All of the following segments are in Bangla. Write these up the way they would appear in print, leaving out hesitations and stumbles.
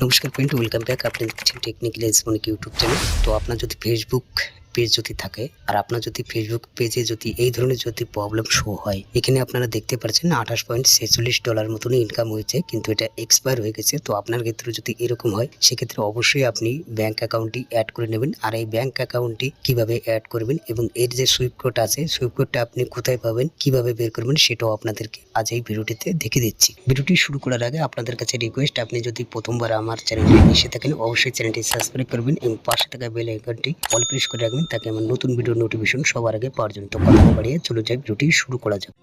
নমস্কার ফ্রেন্ড, ওয়েলকাম ব্যাক। আপনি দেখছেন টেকনিক্যাল এজমনিক ইউটিউব চ্যানেল। তো আপনার যদি ফেসবুক পেজ যদি থাকে আর আপনার যদি ফেসবুক পেজে যদি এই ধরনের যদি প্রবলেম শো হয়, এখানে আপনারা দেখতে পাচ্ছেন $28.46 মতনই ইনকাম হয়েছে, কিন্তু এটা এক্সপায়ার হয়ে গেছে। তো আপনার ক্ষেত্রে যদি এরকম হয় সেক্ষেত্রে অবশ্যই আপনি ব্যাঙ্ক অ্যাকাউন্টটি অ্যাড করে নেবেন। আর এই ব্যাঙ্ক অ্যাকাউন্টটি কিভাবে অ্যাড করবেন এবং এর যে সুইফট কোড আছে, সুইফট কোডটা আপনি কোথায় পাবেন, কিভাবে বের করবেন, সেটাও আপনাদেরকে আজ এই ভিডিওটিতে দেখে দিচ্ছি। ভিডিওটি শুরু করার আগে আপনাদের কাছে রিকোয়েস্ট, আপনি যদি প্রথমবার আমার চ্যানেলে এসে থাকেন অবশ্যই চ্যানেলটি সাবস্ক্রাইব করবেন এবং পাশে থাকা বেল আইকনটি অল প্রেস করে রাখবেন, তাকে আমার নতুন ভিডিও নোটিফিকেশন সবার আগে পাওয়ার জন্য। তো কথা না বাড়িয়ে চলে যাই, ভিডিওটি শুরু করা যাক।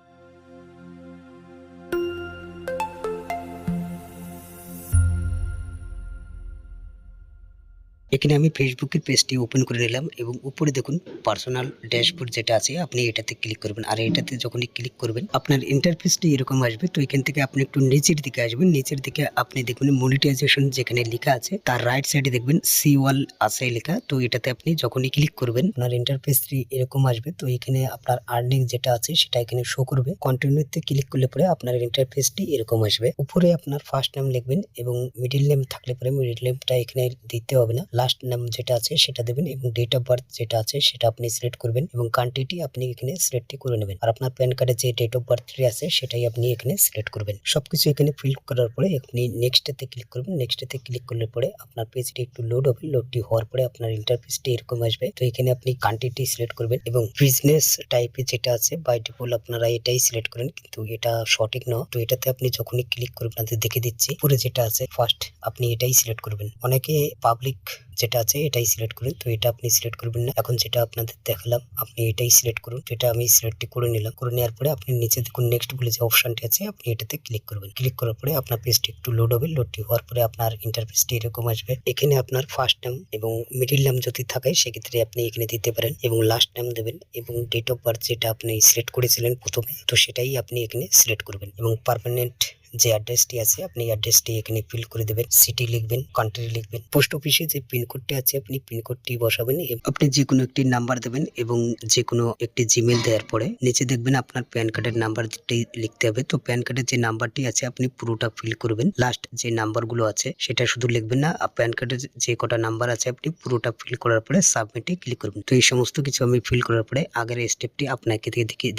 এখানে আমি ফেসবুকের পেজটি ওপেন করে নিলাম এবং উপরে দেখুন পার্সোনাল ড্যাশবোর্ড যেটা আছে, আপনি এটাতে ক্লিক করবেন। আর এটাতে যখনই ক্লিক করবেন আপনার ইন্টারফেসটি এরকম আসবে। তো এখান থেকে আপনি একটু নিচের দিকে আসবেন, নিচের দিকে আপনি দেখবেন মনিটাইজেশন যেখানে লেখা আছে তার রাইট সাইডে দেখবেন সি1 আছে লেখা। তো এটাতে আপনি যখনই ক্লিক করবেন আপনার ইন্টারফেসটি এরকম আসবে। তো এখানে আপনার আর্নিং যেটা আছে সেটা এখানে শো করবে। কন্টিনিউতে ক্লিক করলে পরে আপনার ইন্টারফেসটি এরকম আসবে। উপরে আপনার ফার্স্ট নেম লিখবেন এবং মিডল নেম থাকলে পরে মিডল নেমটা এখানে দিতে হবে না, লাস্ট নাম যেটা আছে সেটা দেবেন এবং ডেট অফ বার্থ যেটা আছে সেটা আপনি সিলেক্ট করবেন এবং কান্ট্রিটি আপনি এখানে সিলেক্ট করে নেবেন। আর আপনার প্যান কার্ডে যে ডেট অফ বার্থটি আছে সেটাই আপনি এখানে সিলেক্ট করবেন। সবকিছু এখানে ফিল করার পরে আপনি নেক্সটে ক্লিক করবেন। নেক্সটে ক্লিক করলে পরে আপনার পেজটি একটু লোড হবে। লোডটি হওয়ার পরে আপনার ইন্টারফেসটি এরকম আসবে। তো এখানে আপনি কান্ট্রিটি সিলেক্ট করবেন এবং বিজনেস টাইপে যেটা আছে বাই ডিফল্ট আপনারা এটাই সিলেক্ট করেন, কিন্তু এটা সঠিক নয়। তো এটাতে আপনি যখনই ক্লিক করবেন আপনাদের দেখে দিচ্ছি, পরে যেটা আছে ফার্স্ট আপনি এটাই সিলেক্ট করবেন। অনেকে পাবলিক যেটা আছে এটাই সিলেক্ট করুন, তো এটা আপনি সিলেক্ট করবেন না। এখন যেটা আপনাদের দেখালাম আপনি এটাই সিলেক্ট করুন। এটা আমি সিলেক্ট করে নিলাম। করে নেওয়ার পরে আপনি নিচে দেখুন নেক্সট বলে যে অপশনটি আছে, আপনি এটাতে ক্লিক করবেন। ক্লিক করার পরে আপনার পেজটি একটু লোড হবে। লোডটি হওয়ার পরে আপনার ইন্টারফেসটি এরকম আসবে। এখানে আপনার ফার্স্ট নেম এবং মিডিল নেম যদি থাকে সেক্ষেত্রে আপনি এখানে দিতে পারেন এবং লাস্ট নেম দেবেন এবং ডেট অফ বার্থ যেটা আপনি সিলেক্ট করেছিলেন প্রথমে, তো সেটাই আপনি এখানে সিলেক্ট করবেন এবং পার্মানেন্ট যে অ্যাড্রেসটি আছে আপনি অ্যাড্রেসটি এখানে ফিল করে দেবেন। সিটি লিখবেন, কান্ট্রি লিখবেন, পোস্ট অফিসে যে পিনকোডটি আছে আপনি পিনকোডটি বসাবেন। আপনি যে কোনো একটি নাম্বার দেবেন এবং যে কোনো একটি জিমেল দেওয়ার পরে নিচে দেখবেন আপনার প্যান কার্ডের নাম্বারটি লিখতে হবে। তো প্যান কার্ডের যে নাম্বারটি আছে আপনি পুরোটা ফিল করবেন। লাস্ট যে নাম্বারগুলো আছে সেটা শুধু লিখবেন না, প্যান কার্ডের যে কটা নাম্বার আছে আপনি পুরোটা ফিল করার পরে সাবমিটে ক্লিক করবেন। তো এই সমস্ত কিছু আমি ফিল করার পরে আগের স্টেপটি আপনাকে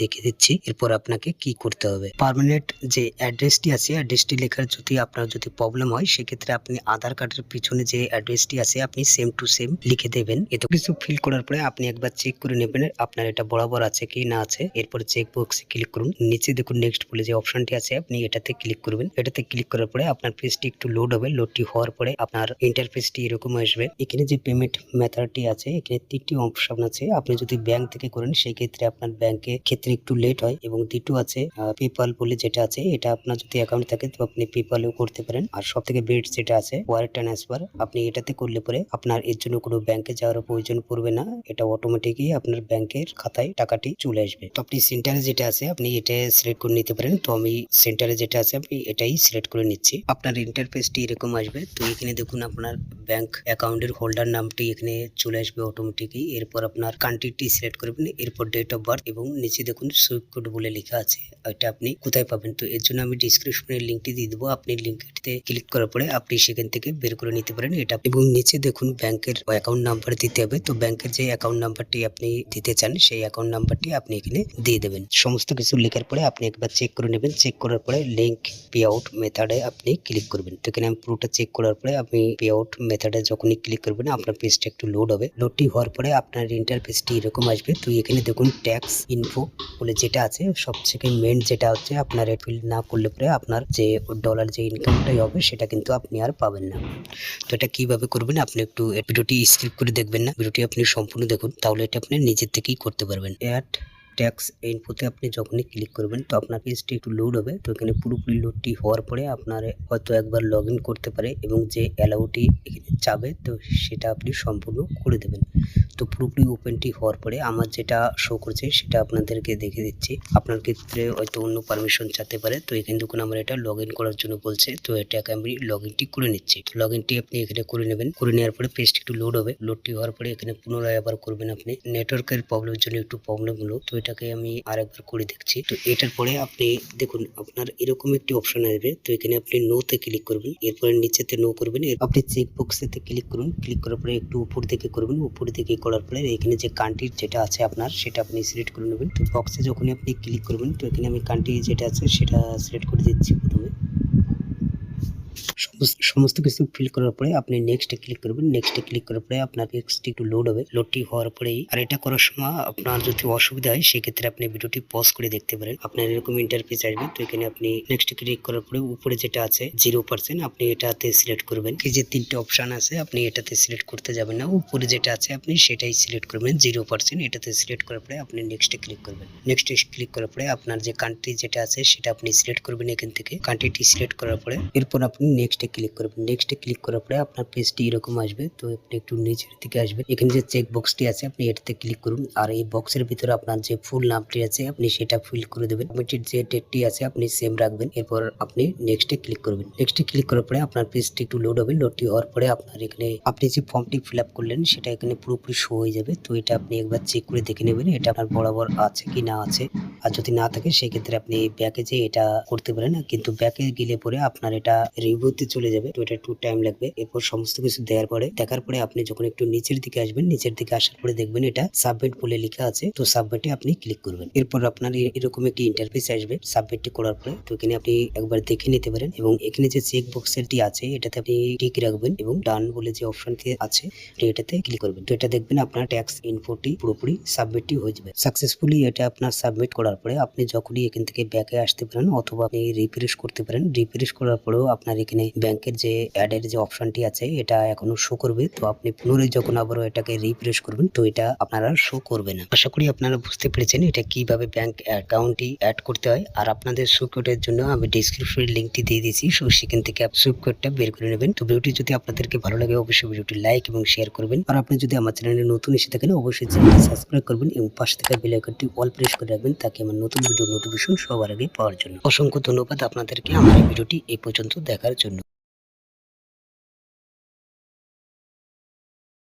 দেখে দিচ্ছি। এরপর আপনাকে কি করতে হবে। পার্মানেন্ট যে অ্যাড্রেসটি আছে অ্যাড্রেসটি লেখার যদি আপনার যদি প্রবলেম হয় সেক্ষেত্রে আপনি আধার কার্ডের পিছনে যে অ্যাড্রেসটি আছে আপনি সেম টু সেম লিখে দেবেন। এত কিছু ফিল করার পরে আপনি একবার চেক করে নেবেন আপনার এটা বরাবর আছে কি না আছে। এরপর চেক বক্সে ক্লিক করুন। নিচে দেখুন নেক্সট বলে যে অপশনটি আছে আপনি এটাতে ক্লিক করবেন। এটাতে ক্লিক করার পরে আপনার পেজটি একটু লোড হবে। লোডটি হওয়ার পরে আপনার ইন্টারফেসটি এরকম আসবে। এখানে যে পেমেন্ট মেথডটি আছে এখানে তিনটি অপশন আছে। আপনি যদি ব্যাংক থেকে করেন সেই ক্ষেত্রে আপনার ব্যাংকের ক্ষেত্রে একটু লেট হয় এবং দ্বিতীয় আছে পেপাল বলে যেটা আছে, এটা আপনার যদি অ্যাকাউন্ট থাকে তো আপনি পেপালেও করতে পারেন। আর সব থেকে বেস্ট যেটা আছে ওয়ার ট্রান্সফার, আপনি এটাতে করলে পরে আপনার এর জন্য কোনো ব্যাংকে যাওয়ার প্রয়োজন পড়বে না। এটা অটোমেটিকই আপনার ব্যাংকের খাতায় টাকাটি চলে আসবে। তো আপনি সেন্টারে যেটা আছে আপনি এটা সিলেক্ট করে নিতে পারেন। তো আমি সেন্টারে যেটা আছে আমি এটাই সিলেক্ট করে নিচ্ছি। আপনার ইন্টারফেসটি এরকম আসবে। তো এখানে দেখুন আপনার ব্যাংক অ্যাকাউন্টের হোল্ডার নামটি এখানে চলে আসবে অটোমেটিকই। এরপর আপনার কান্ট্রিটি সিলেক্ট করবেন, এরপর ডেট অফ বার্থ এবং নিচে দেখুন সুইফট কোড বলে লেখা আছে, এটা আপনি কোথায় পাবেন। তো এর জন্য আমি ডিসক্রিপশনে লিঙ্কটি দিয়ে দেবো। আপনি লিঙ্কটিতে ক্লিক করার পরে আপনি সেখান থেকে বের করে নিতে পারেন এটা। এবং নিচে দেখুন ব্যাংকের অ্যাকাউন্ট নাম্বার দিতে হবে। তো ব্যাংকের যে অ্যাকাউন্ট নাম্বারটি আপনি দিতে চান সেই অ্যাকাউন্ট নাম্বারটি আপনি এখানে দিয়ে দেবেন। সমস্ত কিছু লেখার পরে আপনি একবার চেক করে নেবেন। চেক করার পরে লিঙ্ক পে আউট মেথডে আপনি ক্লিক করবেন। তো এখানে আমি পুরোটা চেক করার পরে আপনি পে আউট মেথডে যখনই ক্লিক করবেন আপনার পেজটা একটু লোড হবে। লোডটি হওয়ার পরে আপনার ইন্টারফেসটি এরকম আসবে। তো এখানে দেখুন ট্যাক্স ইনফো বলে যেটা আছে সবথেকে মেন যেটা হচ্ছে আপনার ফিল না করলে পরে আপনার যে ডলার যে ইনকামটাই হবে সেটা কিন্তু আপনি আর পাবেন না। তো এটা কিভাবে করবেন আপনি একটু ভিডিওটি স্কিপ করে দেখবেন না, ভিডিওটি আপনি সম্পূর্ণ দেখুন, তাহলে এটা আপনি নিজের থেকেই করতে পারবেন। অ্যাড ট্যাক্স ইনফোতে আপনি যখনই ক্লিক করবেন তো আপনার পেজটি একটু লোড হবে। তো এখানে পুরোপুরি লোডটি হওয়ার পরে আপনার হয়তো একবার লগ ইন করতে পারে এবং যে অ্যালাউটি এখানে চাবে তো সেটা আপনি সম্পূর্ণ করে দেবেন। তো পুরোপুরি ওপেনটি হওয়ার পরে আমার যেটা শো করছে সেটা আপনাদেরকে দেখে দিচ্ছি। আপনার ক্ষেত্রে হয়তো অন্য পারমিশন চাইতে পারে। তো এখানে দেখুন আমার এটা লগ ইন করার জন্য বলছে, তো এটাকে আমি লগ ইনটি করে নিচ্ছি। তো লগ ইনটি আপনি এখানে করে নেবেন। করে নেওয়ার পরে পেজটি একটু লোড হবে। লোডটি হওয়ার পরে এখানে পুনরায় আবার করবেন আপনি। নেটওয়ার্কের প্রবলেমের জন্য একটু প্রবলেম হলো, তো এটাকে আমি আরেকবার করে দেখছি। তো এটার পরে আপনি দেখুন আপনার এরকম একটি অপশন আসবে। তো এখানে আপনি নো তে ক্লিক করবেন, এরপরে নিচেতে নো করবেন, আপনি চেক বক্সেতে ক্লিক করুন, ক্লিক করার পরে একটু উপর দিকে করবেন, উপর দিকে করার পরে এখানে যে কান্ট্রি যেটা আছে আপনার সেটা আপনি সিলেক্ট করে নেবেন। তো বক্সে যখনই আপনি ক্লিক করবেন তো এখানে আমি কান্ট্রি যেটা আছে সেটা সিলেক্ট করে দিচ্ছি প্রথমে। সমস্ত কিছু ফিল করার পরে আপনি নেক্সটে ক্লিক করবেন, নেক্সটে ক্লিক করার পরে আপনার টেক্সট একটু লোড হবে, লোডটি হওয়ার পরেই আর এটা করার সময় আপনার যদি অসুবিধা হয় সেক্ষেত্রে আপনি ভিডিওটি পজ করে দেখতে পারেন। আপনার এরকম ইন্টারফেস আসবে। তো এখানে আপনি নেক্সটে ক্লিক করার পরে উপরে যেটা আছে 0% আপনি এটাতে সিলেক্ট করবেন। এই যে তিনটে অপশন আছে আপনি এটাতে সিলেক্ট করতে যাবেন না, উপরে যেটা আছে আপনি সেটাই সিলেক্ট করবেন 0%, এটাতে সিলেক্ট করার পরে আপনি নেক্সটে ক্লিক করবেন। নেক্সটে ক্লিক করার পরে আপনার যে কান্ট্রি যেটা আছে সেটা আপনি সিলেক্ট করবেন এখান থেকে, কান্ট্রিটি সিলেক্ট করার পরে এরপর আপনি নেক্সটে ক্লিক করবেন। নেক্সটে ক্লিক করার পরে আপনার পেজটি এরকম আসবে। তো আপনি একটু নিচের দিকে আসবেন, এখানে যে চেক বক্সটি আছে আপনি এটাতে ক্লিক করুন, আর এই বক্সের ভিতরে আপনার যে ফুল নামটি আছে আপনি সেটা ফিল করে দেবেন। কমিটির যে ডেটটি আছে আপনি সেম রাখবেন, এরপর আপনি নেক্সটে ক্লিক করবেন। নেক্সটে ক্লিক করার পরে আপনার পেজটি একটু লোড হবে, লোডটি হওয়ার পরে আপনার এখানে আপনি যে ফর্মটি ফিল আপ করলেন সেটা এখানে পুরোপুরি শো হয়ে যাবে। তো এটা আপনি একবার চেক করে দেখে নেবেন এটা আপনার বরাবর আছে কি না আছে, আর যদি না থাকে সেক্ষেত্রে আপনি ব্যাকে যে এটা করতে পারেন, কিন্তু ব্যাকে গেলে পরে আপনার এটা রিভিউতে চলে যাবে। তো এটা একটু টাইম লাগবে। এরপর সমস্ত কিছু দেখার পরে আপনি যখন একটু নিচের দিকে আসবেন, নিচের দিকে আসার পরে দেখবেন এটা সাবমিট বলে লেখা আছে। তো সাবমিটে আপনি ক্লিক করবেন। এরপর আপনার এরকম একটি ইন্টারফেস আসবে সাবমিটটি করার পরে। তো এখানে আপনি একবার দেখে নিতে পারেন এবং এখানে যে চেক বক্সেরটি আছে এটাতে আপনি টিক রাখবেন এবং ডান বলে যে অপশনটি আছে আপনি এটাতে ক্লিক করবেন। তো এটা দেখবেন আপনার ট্যাক্স ইনফোটি পুরোপুরি সাবমিটটি হয়ে যাবে সাকসেসফুলি। এটা আপনার সাবমিট করার পরে আপনি যখনই এখান থেকে ব্যাকে আসতে পারেন অথবা আপনি রিফ্রেশ করতে পারেন। রিফ্রেশ করার পরেও আপনার এখানে ব্যাংকের যে অ্যাডের যে অপশনটি আছে এটা এখনো শো করবে। তো আপনি পুনরায় যখন আবারও এটাকে রিফ্রেশ করবেন তো এটা আপনারা শো করবে না। আশা করি আপনারা বুঝতে পেরেছেন এটা কিভাবে ব্যাংক অ্যাকাউন্টটি অ্যাড করতে হয়। আর আপনাদের সুইপকোডের জন্য আমি ডেসক্রিপশনে লিঙ্কটি দিয়ে দিয়েছি, সো সেখান থেকে সুইপকোডটা বের করে নেবেন। তো ভিডিওটি যদি আপনাদেরকে ভালো লাগে অবশ্যই ভিডিওটি লাইক এবং শেয়ার করবেন। আর আপনি যদি আমার চ্যানেলে নতুন এসে থাকেন অবশ্যই চ্যানেলটি সাবস্ক্রাইব করবেন এবং পাশে থাকা বেল আইকনটি অল প্রেস করে রাখবেন তাকে আমার নতুন ভিডিও নোটিফিকেশন সবার আগে পাওয়ার জন্য। অসংখ্য ধন্যবাদ আপনাদেরকে আমার এই ভিডিওটি এই পর্যন্ত দেখার জন্য।